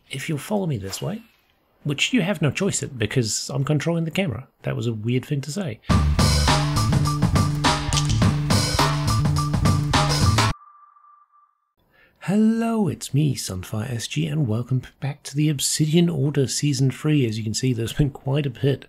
if you'll follow me this way, which you have no choice in because I'm controlling the camera. That was a weird thing to say. Hello, it's me, Sunfire SG, and welcome back to the Obsidian Order Season 3. As you can see, there's been quite a bit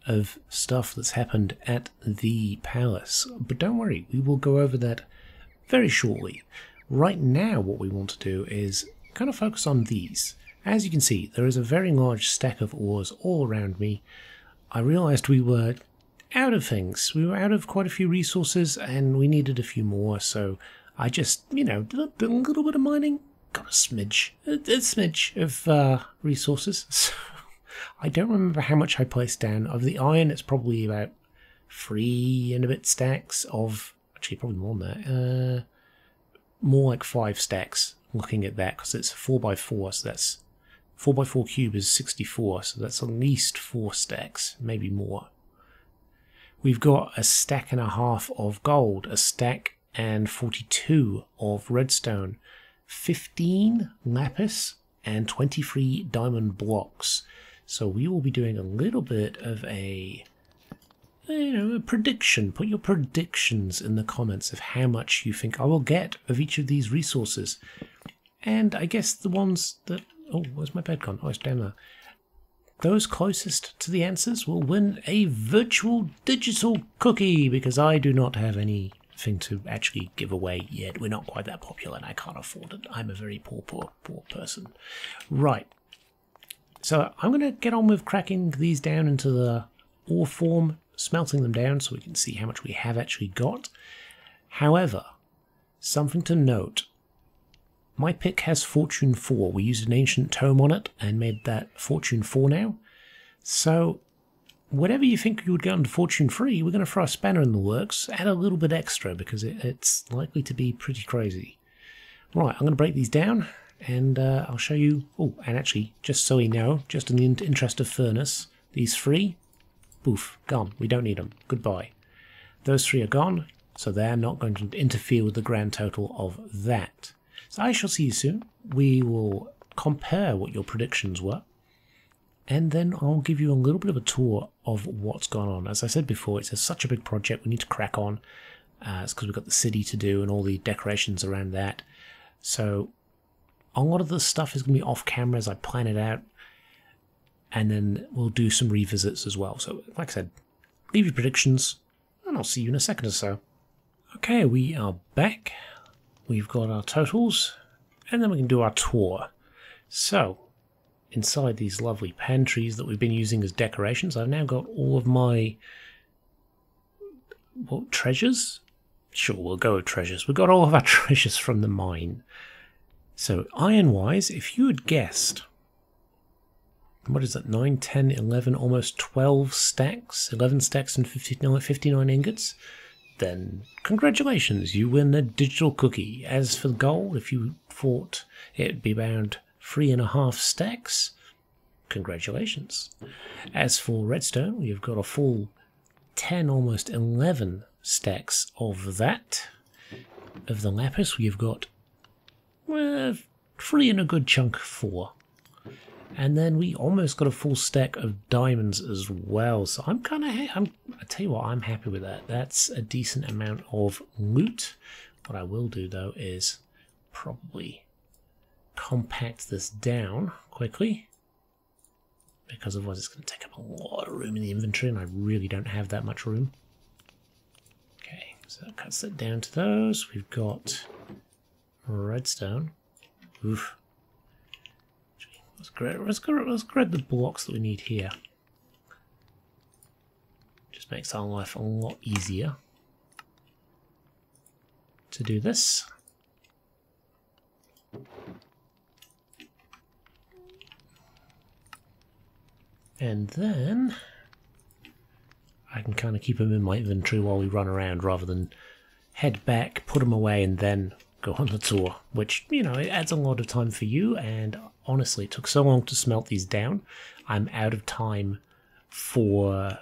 of stuff that's happened at the palace. But don't worry, we will go over that very shortly. Right now, what we want to do is kind of focus on these. As you can see, there is a very large stack of ores all around me. I realized we were out of things. We were out of quite a few resources, and we needed a few more, so I just, did a little bit of mining, got a smidge of resources. So I don't remember how much I placed down. Of the iron, it's probably about 3 and a bit stacks of, actually probably more than that, more like 5 stacks looking at that, because it's 4x4, so that's 4x4 cube is 64, so that's at least 4 stacks, maybe more. We've got a stack and a half of gold, a stack and 42 of redstone, 15 lapis, and 23 diamond blocks. So we will be doing a little bit of a prediction. Put your predictions in the comments of how much you think I will get of each of these resources. And I guess the ones that... Oh, where's my bed gone? Oh, it's down there. Those closest to the answers will win a virtual digital cookie, because I do not have anything to actually give away yet. We're not quite that popular and I can't afford it. I'm a very poor person. Right. So I'm going to get on with cracking these down into the ore form, smelting them down so we can see how much we have actually got. However, something to note. My pick has Fortune 4. We used an ancient tome on it and made that Fortune 4 now. So whatever you think you would get into Fortune 3, we're going to throw a spanner in the works, add a little bit extra because it's likely to be pretty crazy. Right, I'm going to break these down and I'll show you. Oh, and actually, just so you know, just in the interest of fairness, these 3, poof, gone. We don't need them. Goodbye. Those 3 are gone, so they're not going to interfere with the grand total of that. So I shall see you soon. We will compare what your predictions were, and then I'll give you a little bit of a tour of what's gone on. As I said before, it's such a big project we need to crack on. It's because we've got the city to do and all the decorations around that. So a lot of the stuff is going to be off camera as I plan it out, and then we'll do some revisits as well. So like I said, leave your predictions, and I'll see you in a second or so. Okay, we are back. We've got our totals, and then we can do our tour. So, inside these lovely pantries that we've been using as decorations, I've now got all of my treasures? Sure, we'll go with treasures. We've got all of our treasures from the mine. So, iron-wise, if you had guessed, what is that, 9, 10, 11, almost 12 stacks, 11 stacks and 59 ingots, then congratulations, you win a digital cookie. As for the gold, if you thought it'd be around 3.5 stacks, congratulations. As for redstone, you've got a full 10, almost 11 stacks of that. Of the lapis, we've got 3 and a good chunk 4. And then we almost got a full stack of diamonds as well. So I tell you what, I'm happy with that. That's a decent amount of loot. What I will do though is probably compact this down quickly, because otherwise it's going to take up a lot of room in the inventory, and I really don't have that much room. Okay, so that cuts that down to those. We've got redstone. Oof. Let's grab the blocks that we need here. Just makes our life a lot easier to do this. And then I can kind of keep them in my inventory while we run around, rather than head back, put them away, and then go on the tour, which, it adds a lot of time for you, and honestly, it took so long to smelt these down. I'm out of time for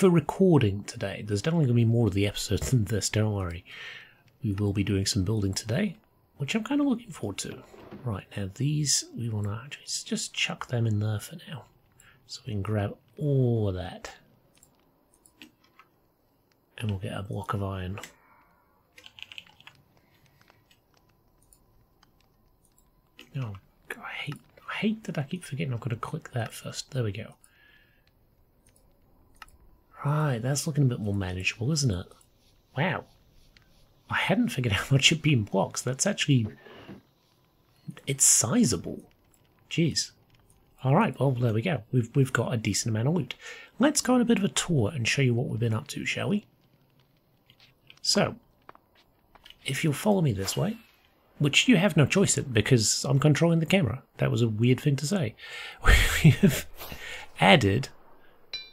recording today. There's definitely going to be more of the episode than this, don't worry. We will be doing some building today, which I'm kind of looking forward to. Right, now these, we want to just chuck them in there for now. So we can grab all of that. And we'll get a block of iron. Oh, I hate that I keep forgetting I've got to click that first. There we go. Right, that's looking a bit more manageable, isn't it? Wow. I hadn't figured out how much it'd be in blocks. That's actually... it's sizable. Jeez. Alright, well, there we go. We've got a decent amount of loot. Let's go on a bit of a tour and show you what we've been up to, shall we? So, if you'll follow me this way, which you have no choice in because I'm controlling the camera. That was a weird thing to say. We have added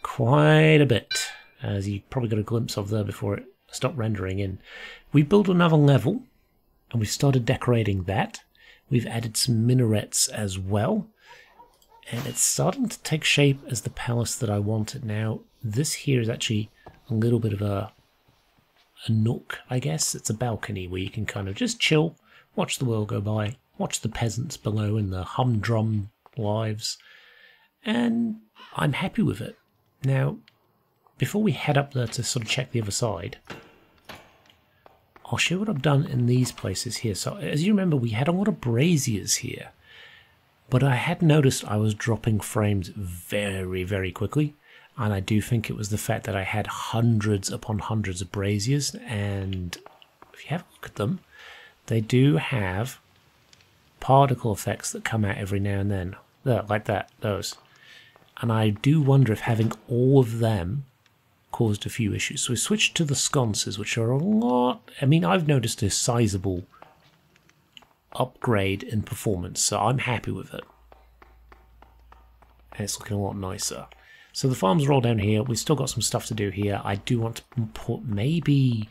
quite a bit, as you probably got a glimpse of there before it stopped rendering in. We built another level, and we started decorating that. We've added some minarets as well, and it's starting to take shape as the palace that I wanted. Now, this here is actually a little bit of a nook, I guess. It's a balcony where you can kind of just chill, watch the world go by, watch the peasants below in their humdrum lives, and I'm happy with it. Now, before we head up there to sort of check the other side, I'll show you what I've done in these places here. So, as you remember, we had a lot of braziers here, but I had noticed I was dropping frames very, very quickly, and I do think it was the fact that I had hundreds upon hundreds of braziers, and if you have a look at them, they do have particle effects that come out every now and then. There, like that, those. And I do wonder if having all of them caused a few issues. So we switched to the sconces, which are a lot... I mean, I've noticed a sizable upgrade in performance, so I'm happy with it. And it's looking a lot nicer. So the farms are all down here. We've still got some stuff to do here. I do want to put maybe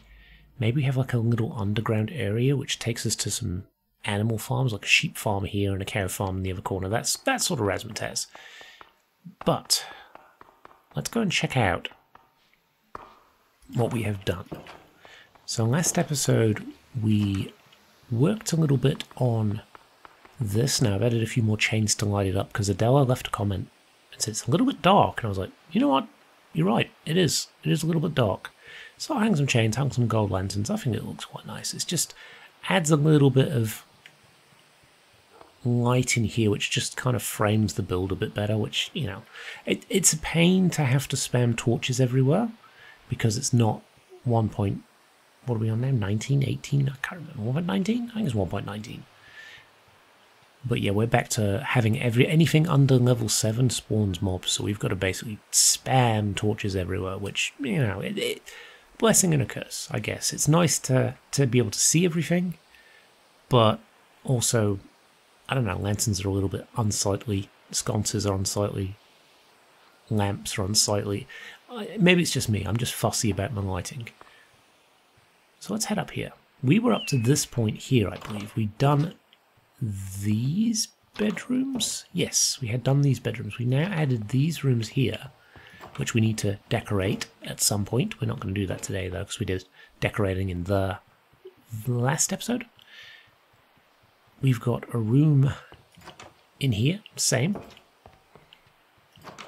we have like a little underground area which takes us to some animal farms, like a sheep farm here and a cow farm in the other corner. That's sort of razzmatazz. But let's go and check out what we have done. So last episode we worked a little bit on this. Now I've added a few more chains to light it up because Adela left a comment and said it's a little bit dark, and I was like, you know what, you're right, it is a little bit dark. So I hung some chains, hung some gold lanterns. I think it looks quite nice. It just adds a little bit of light in here, which just kind of frames the build a bit better, which, you know, it's a pain to have to spam torches everywhere because it's not 1. What are we on now? 19, 18? I can't remember. 1.19? I think it's 1.19. But yeah, we're back to having anything under level 7 spawns mobs, so we've got to basically spam torches everywhere, which, you know, blessing and a curse, I guess. It's nice to be able to see everything, but also, I don't know, lanterns are a little bit unsightly, sconces are unsightly, lamps are unsightly. Maybe it's just me, I'm just fussy about my lighting. So let's head up here. We were up to this point here, I believe. We'd done these bedrooms. Yes, we had done these bedrooms. We now added these rooms here, which we need to decorate at some point. We're not going to do that today, though, because we did decorating in the last episode. We've got a room in here, same.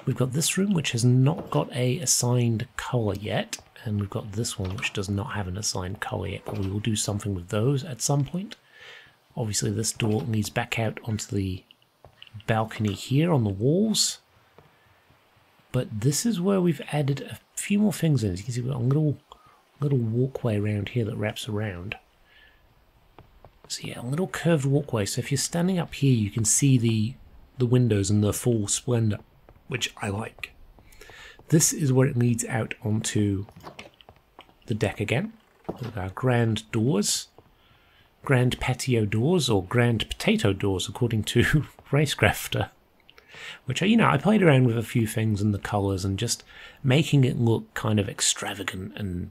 We've got this room, which has not got a assigned colour yet, and we've got this one, which does not have an assigned colour yet, but we will do something with those at some point. Obviously, this door leads back out onto the balcony here on the walls. But this is where we've added a few more things in. As you can see, we've got a little walkway around here that wraps around. So yeah, a little curved walkway. So if you're standing up here, you can see the windows in their full splendour, which I like. This is where it leads out onto the deck again. With our grand doors. Grand patio doors, or grand potato doors, according to Racecrafter. Which, you know, I played around with a few things and the colours and just making it look kind of extravagant and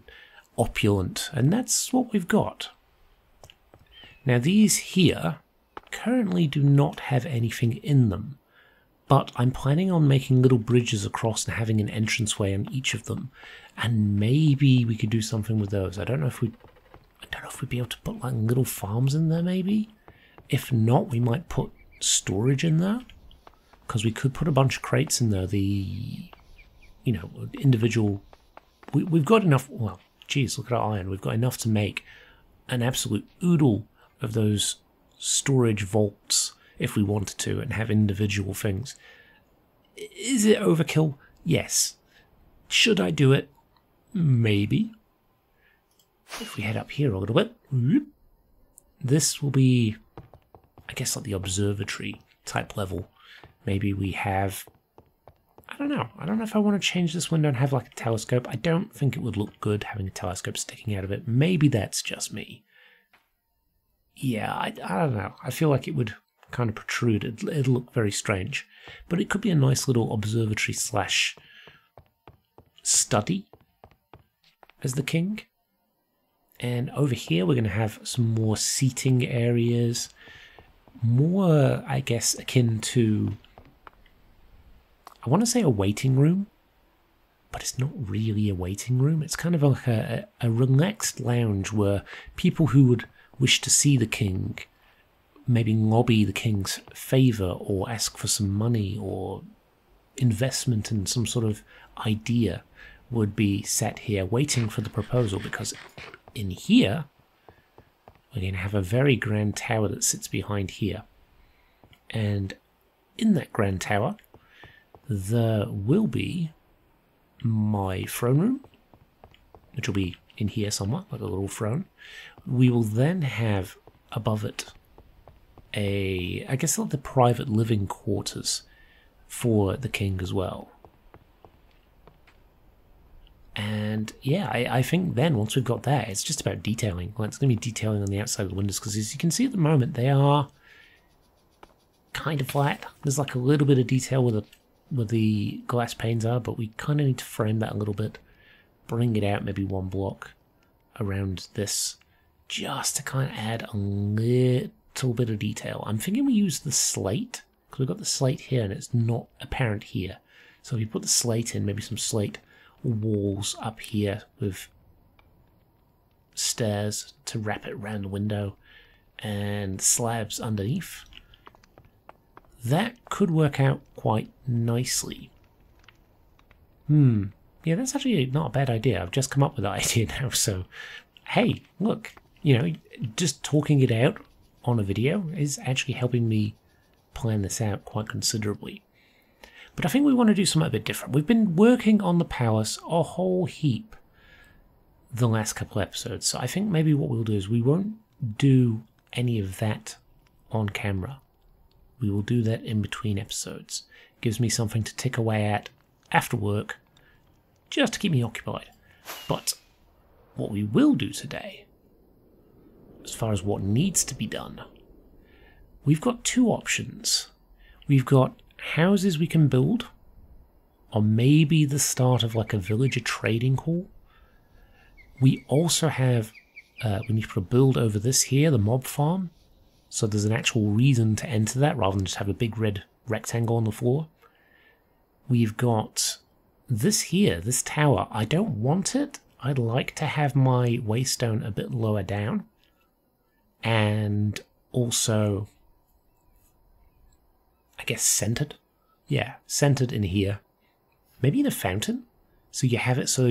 opulent, and that's what we've got. Now these here currently do not have anything in them, but I'm planning on making little bridges across and having an entranceway on each of them, and maybe we could do something with those. I don't know if we'd be able to put like little farms in there maybe? If not, we might put storage in there, because we could put a bunch of crates in there. Individual. We've got enough. Well, geez, look at our iron. We've got enough to make an absolute oodle of those storage vaults if we wanted to, and have individual things. Is it overkill? Yes. Should I do it? Maybe. If we head up here a little bit, this will be, I guess, like the observatory type level. Maybe we have, I don't know if I want to change this window and have like a telescope. I don't think it would look good having a telescope sticking out of it. Maybe that's just me. Yeah, I don't know. I feel like it would kind of protrude. It'd look very strange. But it could be a nice little observatory slash study as the king. And over here we're going to have some more seating areas. More, I guess, akin to, I want to say a waiting room, but it's not really a waiting room. It's kind of like a relaxed lounge where people who would wish to see the king, maybe lobby the king's favour or ask for some money or investment in some sort of idea, would be sat here waiting for the proposal, because in here we're going to have a very grand tower that sits behind here. And in that grand tower there will be my throne room, which will be in here somewhere, like a little throne. We will then have above it I guess like the private living quarters for the king as well. And yeah, I think then once we've got that, it's just about detailing. Well, it's going to be detailing on the outside of the windows, because as you can see at the moment, they are kind of flat. There's like a little bit of detail where the glass panes are, but we kind of need to frame that a little bit, bring it out maybe one block around this, just to kind of add a little bit of detail. I'm thinking we use the slate, because we've got the slate here and it's not apparent here. So if you put the slate in, maybe some slate walls up here with stairs to wrap it around the window and slabs underneath, that could work out quite nicely. Yeah, that's actually not a bad idea. I've just come up with that idea now, so hey, look, just talking it out on a video is actually helping me plan this out quite considerably. But I think we want to do something a bit different. We've been working on the palace a whole heap the last couple of episodes, so I think maybe what we'll do is we won't do any of that on camera. We will do that in between episodes. It gives me something to tick away at after work, just to keep me occupied. But what we will do today, as far as what needs to be done, we've got two options. We've got houses we can build, or maybe the start of like a villager trading hall. We also have, we need to build over this here, the mob farm, so there's an actual reason to enter that rather than just have a big red rectangle on the floor. We've got this here, this tower. I don't want it. I'd like to have my waystone a bit lower down, and also, I guess, centered. Yeah, centered in here. Maybe in a fountain. So you have it so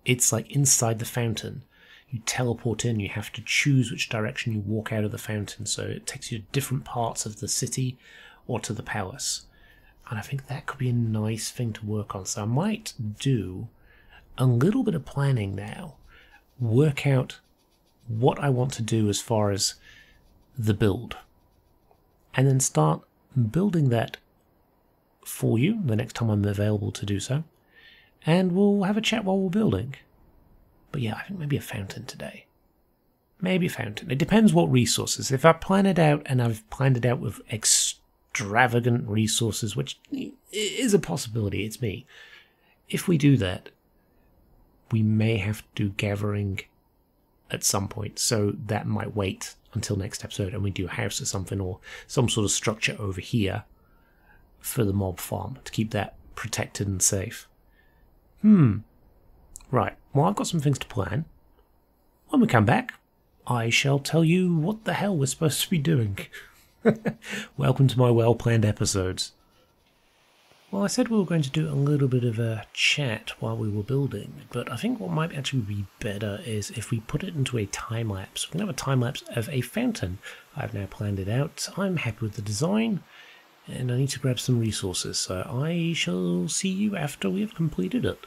it's like inside the fountain. You teleport in, you have to choose which direction you walk out of the fountain. So it takes you to different parts of the city or to the palace. And I think that could be a nice thing to work on. So I might do a little bit of planning now. Work out what I want to do as far as the build. And then start building that for you the next time I'm available to do so. And we'll have a chat while we're building. But yeah, I think maybe a fountain today. Maybe a fountain. It depends what resources. If I plan it out and I've planned it out with extravagant resources, which is a possibility, it's me. If we do that, we may have to do gathering at some point. So that might wait until next episode and we do a house or something, or some sort of structure over here for the mob farm to keep that protected and safe. Right, well, I've got some things to plan. When we come back, I shall tell you what the hell we're supposed to be doing. Welcome to my well-planned episodes. Well, I said we were going to do a little bit of a chat while we were building, but I think what might actually be better is if we put it into a time-lapse. We're going to have a time-lapse of a fountain. I've now planned it out. I'm happy with the design, and I need to grab some resources, so I shall see you after we have completed it.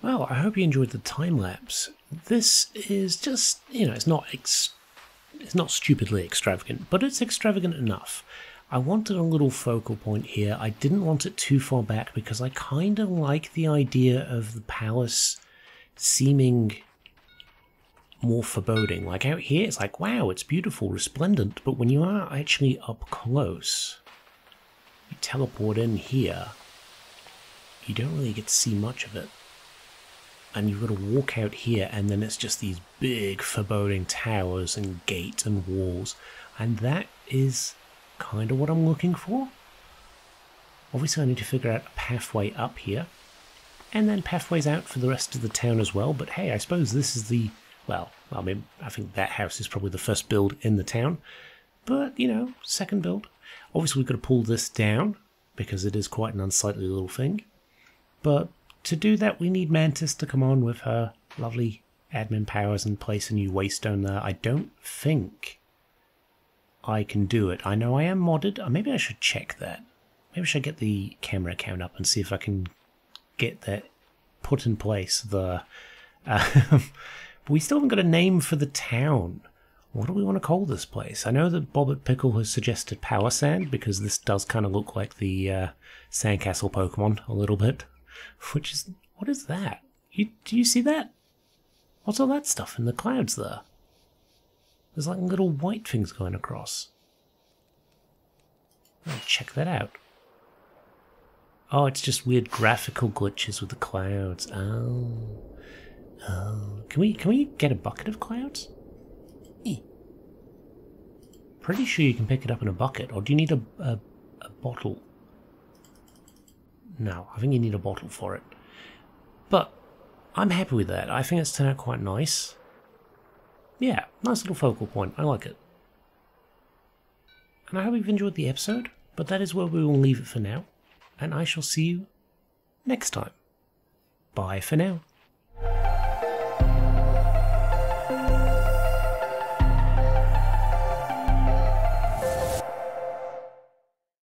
Well, I hope you enjoyed the time-lapse. This is just, it's not stupidly extravagant, but it's extravagant enough. I wanted a little focal point here. I didn't want it too far back because I kind of like the idea of the palace seeming more foreboding. Like out here, it's like, wow, it's beautiful, resplendent, but when you are actually up close, you teleport in here, you don't really get to see much of it. And you've got to walk out here, and then it's just these big foreboding towers and gates and walls, and that is kind of what I'm looking for. Obviously I need to figure out a pathway up here, and then pathways out for the rest of the town as well, but hey, I suppose this is the, well, I mean, I think that house is probably the first build in the town, but, second build. Obviously we've got to pull this down, because it is quite an unsightly little thing, but to do that, we need Mantis to come on with her lovely admin powers and place a new waystone there. I don't think I can do it. I know I am modded. Maybe I should check that. Maybe I should get the camera count up and see if I can get that put in place there. But we still haven't got a name for the town. What do we want to call this place? I know that Bobbit Pickle has suggested Power Sand, because this does kind of look like the Sandcastle Pokemon a little bit. Which is, what is that? Do you see that? What's all that stuff in the clouds there? There's like little white things going across. I'll check that out. Oh, it's just weird graphical glitches with the clouds. Oh. Can we get a bucket of clouds? Pretty sure you can pick it up in a bucket, or do you need a bottle? No, I think you need a bottle for it. But I'm happy with that. I think it's turned out quite nice. Yeah, nice little focal point. I like it. And I hope you've enjoyed the episode, but that is where we will leave it for now, and I shall see you next time. Bye for now.